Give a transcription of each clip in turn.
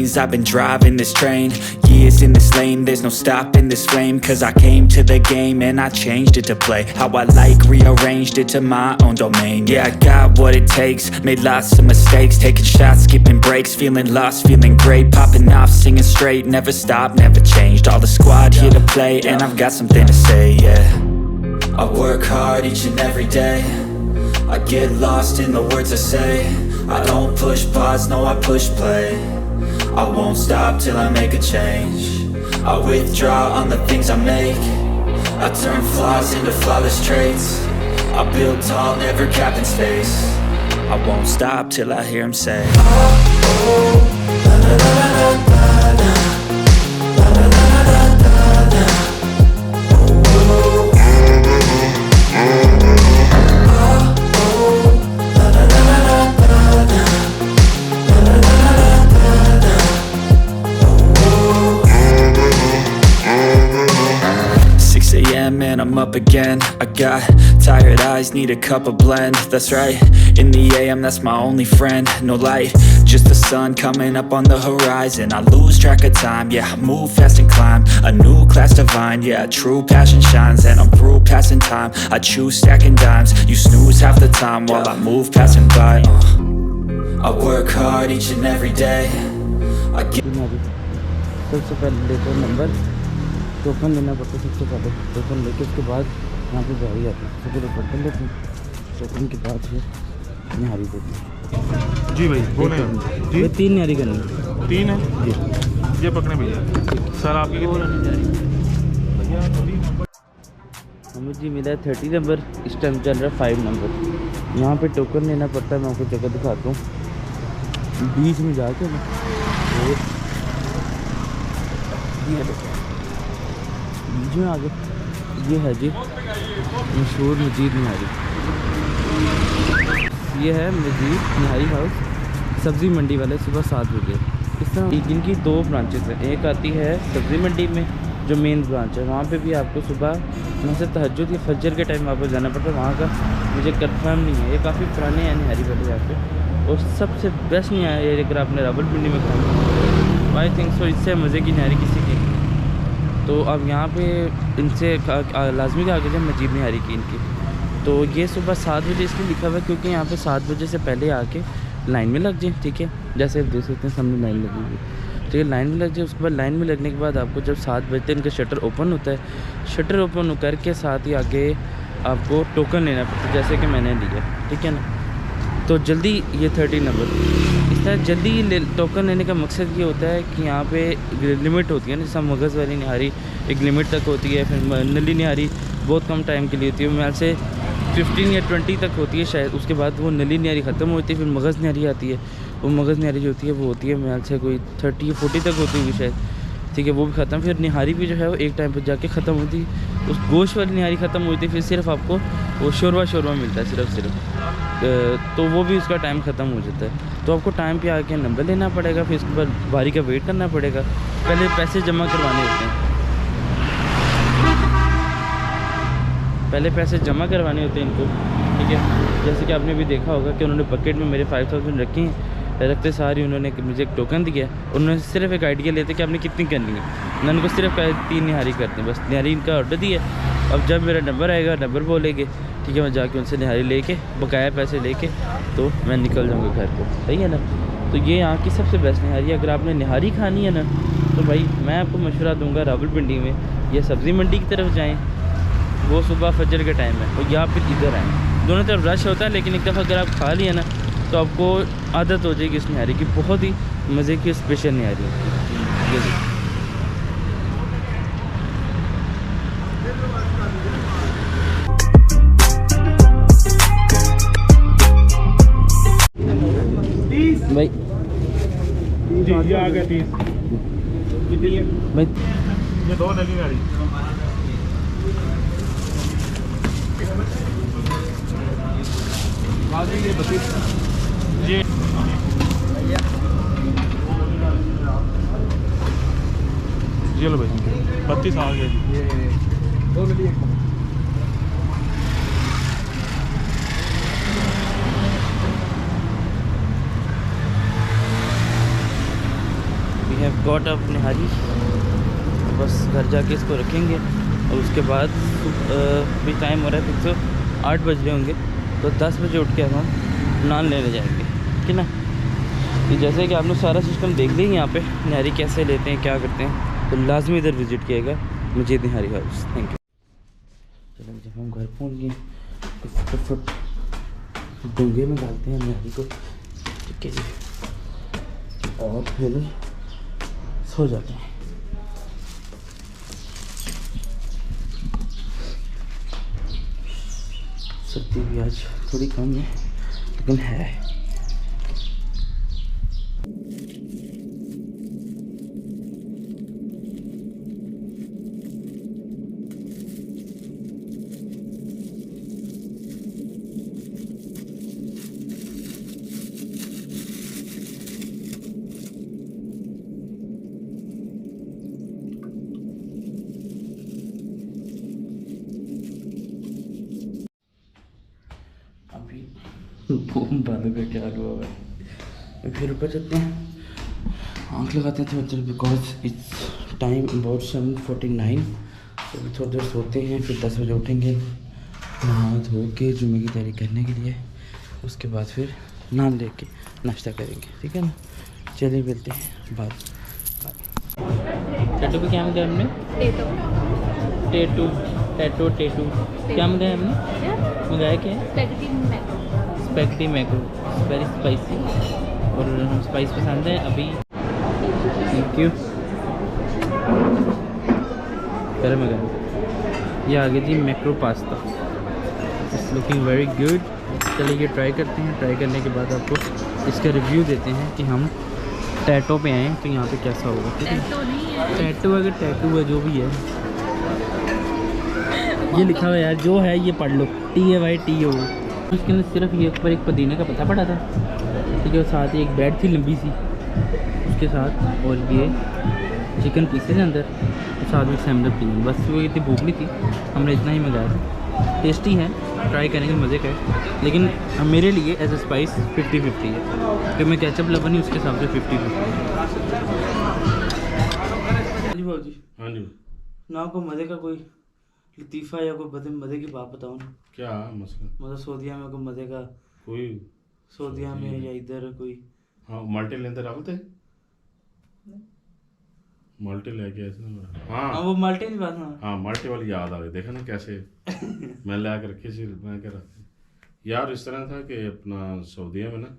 lanes, I've been driving this train. Years in this lane, there's no stopping this flame. Cause I came to the game and I changed it to play how I like, rearranged it to my own domain. Yeah, I got what it takes, made lots of mistakes, taking shots, skipping breaks, feeling lost, feeling great, popping off, singing straight, never stopped, never changed. All the squad here to play, and I've got something to say, yeah. I work hard each and every day, I get lost in the words I say. I don't push pause, no I push play. I won't stop till I make a change. I withdraw on the things I make. I turn flaws into flawless traits. I build tall, never capped in space. I won't stop till I hear him say, oh, oh, la la la la la la. And I'm up again. I got tired eyes, need a cup of blend. That's right, in the AM, that's my only friend. No light, just the sun coming up on the horizon. I lose track of time, yeah, I move fast and climb a new class divine, yeah, true passion shines. And I'm through passing time, I choose stacking dimes. You snooze half the time while I move passing by. I work hard each and every day. I get सबसे पहले लेकर number token लेना पड़ता है। सबसे पहले token लेके उसके बाद यहाँ पे गाड़ी आती है। सबसे पहले टोकन लेते हैं, टोकन के बाद फिर निहारी देते हैं। जी भाई बोले जी, 3 निहारी करनी है। 3 है जी, ये पकड़े भैया। सर आपकी हमें जी मिला है 30 नंबर, इस टाइम चल रहा है 5 नंबर। यहाँ पे टोकन लेना पड़ता है, मैं आपको जगह दिखाता हूँ। बीच में जाके ना बीच में आगे ये है जी मशहूर मजीद निहारी। ये है मजीद निहारी हाउस, सब्ज़ी मंडी वाले, सुबह 7 बजे। इस तरह इनकी 2 ब्रांचेस हैं। एक आती है सब्ज़ी मंडी में जो मेन ब्रांच है, वहाँ पे भी आपको सुबह वहाँ से तहज्जुद या फजर के टाइम वापस जाना पड़ता है। वहाँ का मुझे कंफर्म नहीं है, ये काफ़ी पुराने हैं निहारी वाले यहाँ पे। और सबसे बेस्ट निहारी है अगर आपने रावलपिंडी में खाना, आई थिंक सो इससे मज़े की निहारी किसी की। तो अब यहाँ पे इनसे लाजमी का आगे जब मजीद निहारी की इनकी, तो ये सुबह 7 बजे इसलिए लिखा हुआ है क्योंकि यहाँ पे 7 बजे से पहले आके लाइन में लग जाए। ठीक है, जैसे आप देख सकते हैं सामने लाइन लगी हुई है। ठीक है, लाइन में लग जाए। उसके बाद लाइन में लगने के बाद आपको जब 7 बजते इनका शटर ओपन होता है, शटर ओपन करके साथ ही आगे आपको टोकन लेना पड़ता है, जैसे कि मैंने लिया। ठीक है ना, तो जल्दी ये 30 नंबर इस तरह जल्दी टोकन लेने का मकसद ये होता है कि यहाँ पे लिमिट होती है ना, जैसा मगज़ वाली निहारी एक लिमिट तक होती है, फिर नली निहारी बहुत कम टाइम के लिए होती है, मैं से 15 या 20 तक होती है शायद। उसके बाद वो नली निहारी ख़त्म होती है, फिर मगज़ निहारी आती है। वो मगज़ निहारी जो होती है वो होती है मैं से कोई 30 या 40 तक होती होगी शायद। ठीक है, वो भी ख़त्म। फिर निहारी भी जो है वो एक टाइम पर जाके ख़त्म होती है। उस गोश्त वाली निहारी ख़त्म होती है, फिर सिर्फ आपको वो शोरबा मिलता है सिर्फ। तो वो भी उसका टाइम ख़त्म हो जाता है। तो आपको टाइम पे आके नंबर लेना पड़ेगा, फिर उसके बाद बारी का वेट करना पड़ेगा। पहले पैसे जमा करवाने होते हैं, इनको। ठीक है, जैसे कि आपने भी देखा होगा कि उन्होंने बकेट में मेरे 5000 रखी हैं। रखते सारी उन्होंने मुझे एक टोकन दिया। उन्होंने सिर्फ एक आइडिया लेते कि आपने कितनी करनी है। मैंने उनको सिर्फ 3 निहारी करते हैं बस। निहारी इनका ऑर्डर दिया। अब जब मेरा नंबर आएगा, नंबर बोलेंगे, ठीक है, मैं जाके उनसे निहारी लेके बकाया पैसे लेके तो मैं निकल जाऊँगा घर को। सही है ना। तो ये यहाँ की सबसे बेस्ट निहारी है। अगर आपने निहारी खानी है ना, तो भाई मैं आपको मशवरा दूँगा रावलपिंडी में या सब्ज़ी मंडी की तरफ जाएँ, वो सुबह फजर के टाइम है। और या फिर इधर आएँ, दोनों तरफ रश होता है, लेकिन एक दफ़ा अगर आप खा लिया ना तो आपको आदत हो जाएगी इस निहारी की। बहुत ही मज़े की स्पेशल निहारी है। भाई जी ये आ गया 30 भाई, ये 2 नली निहारी। ये 32 जी लो भाई, 32 आ गया जी। हैव गॉट अप निहारी, बस घर जाके इसको रखेंगे और उसके बाद भी टाइम हो रहा है फिर तो 8 बज रहे होंगे, तो 10 बजे उठ के हम नान लेने जाएंगे, ठीक है ना। तो जैसे कि आपने सारा सिस्टम देख लिया यहाँ पे निहारी कैसे लेते हैं, क्या करते हैं, तो लाजमी इधर विज़िट किएगा Majeed nihari house. Thank you. चलो जब हम घर पहुँच गए तो फटाफट डूंगे में डालते हैं निहारी को, ठीक है जी, और फिर सो जाते हैं। सर्दी भी आज थोड़ी कम है लेकिन है। बालों का क्या हुआ है, फिर ऊपर चलते हैं, आँख लगाते हैं थोड़ी देर, बिकॉज इट्स टाइम अबाउट 7:49। तो अभी थोड़ी देर सोते हैं, फिर 10 बजे उठेंगे नहा धो के जुम्मे की तैयारी करने के लिए, उसके बाद फिर नान ले के नाश्ता करेंगे, ठीक है ना। चलिए मिलते हैं बाद। टैटू पे क्या मंगाया हमने? टेटू टैटू टेटू क्या मंगाया हमने? मंगाया क्या है? स्पैगेटी मैक्रो, वेरी स्पाइसी, और हम स्पाइस पसंद है अभी। Thank you. गरम है गरम। ये आ गया जी macro pasta, it's looking very good. चलिए ये ट्राई करते हैं, ट्राई करने के बाद आपको इसका रिव्यू देते हैं कि हम टैटो पे आए तो यहाँ पे कैसा होगा, ठीक है। टैटू अगर टैटू है जो भी है, ये लिखा हुआ है यार, जो है ये पढ़ लो, TAYTO। उसके अंदर सिर्फ ये ऊपर एक पुदीने का पत्ता पड़ा था, ठीक है, और साथ ही एक ब्रेड थी लंबी सी उसके साथ, और ये चिकन पीसेज अंदर, और साथ में सैमडप थी। बस वो इतनी भूख नहीं थी, हमने इतना ही मंगाया था। टेस्टी है, ट्राई करेंगे, मज़े का है, लेकिन मेरे लिए एज ए स्पाइस 50-50 है, क्योंकि मैं केचप लवर नहीं, उसके हिसाब से 50-50। जी भाव जी। हाँ जी। ना को मज़े का कोई लतीफ़ा या कोई मज़े की बात बताओ ना। क्या मसला? मतलब सऊदीया में कोई मज़े का, कोई सऊदीया में या इधर कोई। हाँ माल्टे लेते रखते, माल्टे लेके आए थे ना। हाँ वो माल्टे की बात। हाँ माल्टे वाली याद आ गई, देखा ना कैसे मैं ला के रखी थी। मैं कह रहा था यार इस तरह था कि अपना सऊदीया में ना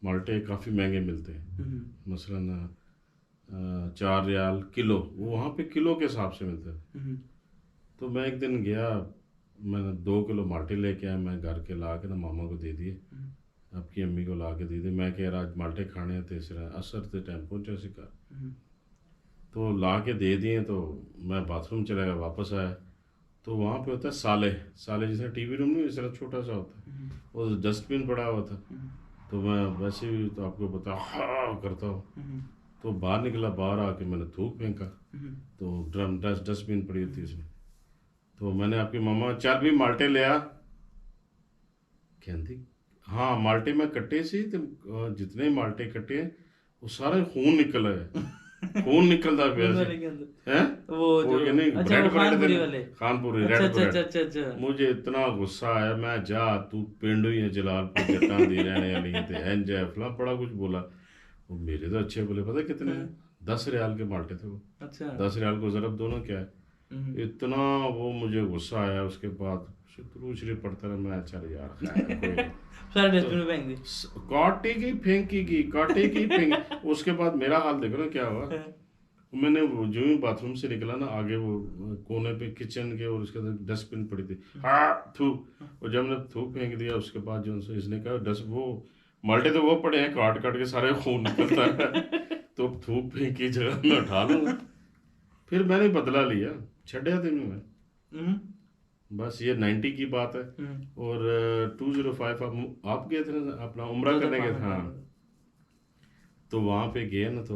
माल्टे काफ़ी महंगे मिलते हैं, मसलन 4 रियाल किलो, वो वहाँ पे किलो के हिसाब से मिलते हैं। तो मैं एक दिन गया, मैंने 2 किलो माल्टे लेके आया, मैं घर के ला के ना मामा को दे दिए, आपकी अम्मी को ला के दे दिए। मैं कह रहा आज माल्टे खाने हैं, तीसरा असर से टाइम पहुँचा सिका, तो ला के दे दिए। तो मैं बाथरूम चला गया, वापस आया तो वहाँ पे होता है साले, साले जैसे टीवी रूम नहीं, इस तरह छोटा सा होता है, वो डस्टबिन पड़ा हुआ था। तो मैं वैसे भी तो आपको बता हाँ करता हूँ, तो बाहर निकला, बाहर आके मैंने थूक फेंका, तो डस्टबिन पड़ी होती है इसमें। तो मैंने आपकी मामा चल भी माल्टे ले आ, कहती हाँ माल्टे में कट्टे सी, तो जितने माल्टे कट्टे वो सारे खून निकल आए, खून निकलता पिया है वो जो नहीं, अच्छा ब्रेड खानपुरी वाले, खानपुरी अच्छा रेड अच्छा ब्रेड। अच्छा अच्छा। मुझे इतना गुस्सा आया, मैं जा तू पिंडू ही है जलालपुर जट्टां दी रहने वाली है एंड फला बड़ा कुछ बोला। वो मेरे तो अच्छे बोले, पता कितने 10 रियाल के माल्टे थे वो। अच्छा 10 रियाल को ज़रब दोनों क्या है, इतना वो मुझे गुस्सा आया। उसके बाद शुरू शरीफ पड़ता रहा, मैं चल यार सारे डस्टबिन में फेंक दी, काटेगी फेंकेगी काटेगी फेंक। उसके बाद मेरा हाल देखो ना क्या हुआ, मैंने जो ही बाथरूम से निकला ना, आगे वो कोने पे किचन के और उसके अंदर डस्टबिन पड़ी थी, हाँ थू, और जब मैंने थू फेंक दिया उसके बाद जो इसने कहा डस्ट वो माल्टे तो वो पड़े हैं काट काट के सारे खून निकलता है तो थूक फेंकी जगह में उठा लूँगा। फिर मैंने बदला लिया, छड़िया दिन में बस। ये 90 की बात है। और 205 आप गए थे ना अपना उम्रा करने गए थे, हाँ, तो वहाँ पे गए ना, तो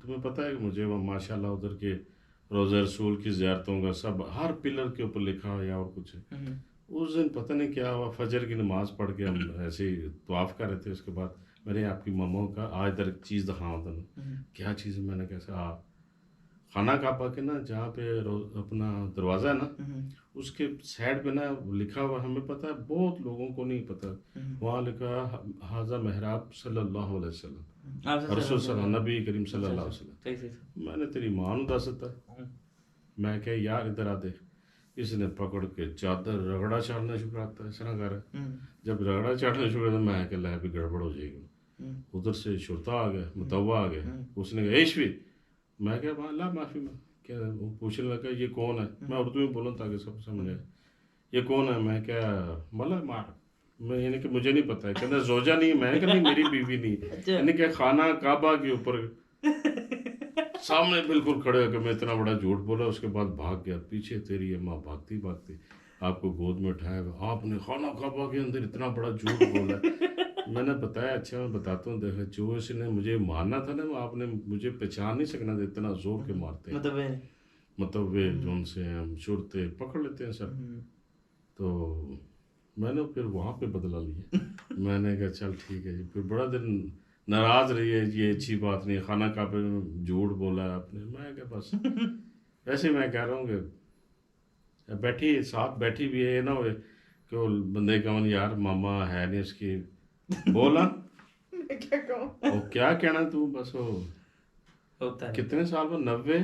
तुम्हें पता है कि मुझे वो माशाल्लाह उधर के रोज़ा रसूल की ज़ियारतों का सब हर पिलर के ऊपर लिखा है या और कुछ है। उस दिन पता नहीं क्या हुआ, फजर की नमाज़ पढ़ के हम ऐसे ही तवाफ़ कर रहे थे, उसके बाद मेरे आपकी मम्मा का आज इधर एक चीज़ दिखाओ तुम क्या चीज़ है। मैंने कैसे खाना काबा के ना जहाँ पे अपना दरवाज़ा है ना उसके साइड पे ना लिखा हुआ, हमें पता है बहुत लोगों को नहीं पता, वहाँ लिखा हाजा महराब सल्लल्लाहु अलैहि वसल्लम रसूल सल्लल्लाहु नबी करीम सल्लल्लाहु अलैहि वसल्लम। मैंने तेरी माँ नूं दस दिता। मैं क्या यार इधर आ दे, इसने पकड़ के चादर रगड़ा चाड़ना शुरू करता है, इस तरह कर। जब रगड़ा चाड़ना शुरू करता मैं क्या ला भी गड़बड़ हो जाएगी। उधर से शुरता आ गया, मुतव्वा आ गया, उसने कहा एशवी। मैं क्या अल्लाह माफ़ी में क्या, वो पूछने लगा ये कौन है। मैं उर्दू में बोलूँ ताकि सब समझ आए, ये कौन है। मैं क्या मतलब मार, मैं यानी कि मुझे नहीं पता है। कहना जोजा नहीं, मैंने कहा नहीं मेरी बीवी नहीं। यानी कि खाना काबा के ऊपर सामने बिल्कुल खड़े होकर मैं इतना बड़ा झूठ बोला। उसके बाद भाग गया पीछे, तेरी अम्मा भागती भागती आपको गोद में उठाया, आपने खाना काबा के अंदर इतना बड़ा झूठ बोला। मैंने बताया अच्छा मैं बताता हूँ, देखा जो इसने मुझे मारना था ना, आपने मुझे पहचान नहीं सकना था, इतना जोर के मारते हैं। मतलब वे जो उनसे हम शुरते पकड़ लेते हैं सब। तो मैंने फिर वहाँ पे बदला लिया। मैंने कहा चल ठीक है जी। फिर बड़ा दिन नाराज़ रही है, ये अच्छी बात नहीं, खाना काबे में झूठ बोला आपने। मैं क्या बस ऐसे मैं कह रहा हूँ कि बैठी साथ बैठी भी है ना, कि वो बंदे का मन यार मामा है नहीं उसकी बोला मैं क्या कहूँ, वो क्या कहना तू बस। वो होता है कितने साल में 90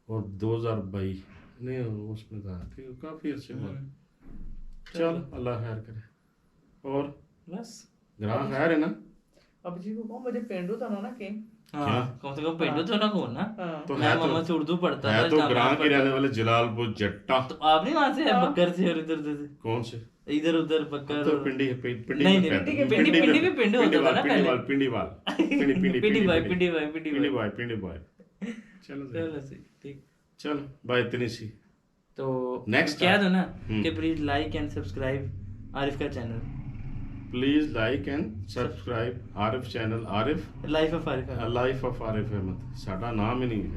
और 2022 नहीं उसमें था, काफ़ी अच्छे बात। चल अल्लाह खैर करे। और बस ग्राहक खैर है ना। अब जी को कौन मुझे पेंडू था ना के हाँ कौन से को पेंडू तो ना कौन ना। तो मैं है मम्मा से उर्दू पढ़ता है था, तो जामा ग्राहक के पढ़ता रहने था। वाले जलालपुर जट्टा। तो आप नहीं वहाँ से है बकर से और इधर उधर से, कौन से इधर उधर बकर तो और- पिंडी पिंडी नहीं, में नहीं, पैदा। पिंडी भी पिंडी होता था ना पहले। पिंडीवाल पिंडी पिंडी भाई पिंडी भाई पिंडी पिंडी भाई। भाई पिंडी भाई। चलो चलो सही ठीक। चल भाई इतनी सी। तो Next कह time. दो ना कि please like and subscribe Arif का channel, please like and subscribe Arif channel, Arif life of Arif. Life of Arif Ahmed. साडा नाम ही नहीं है।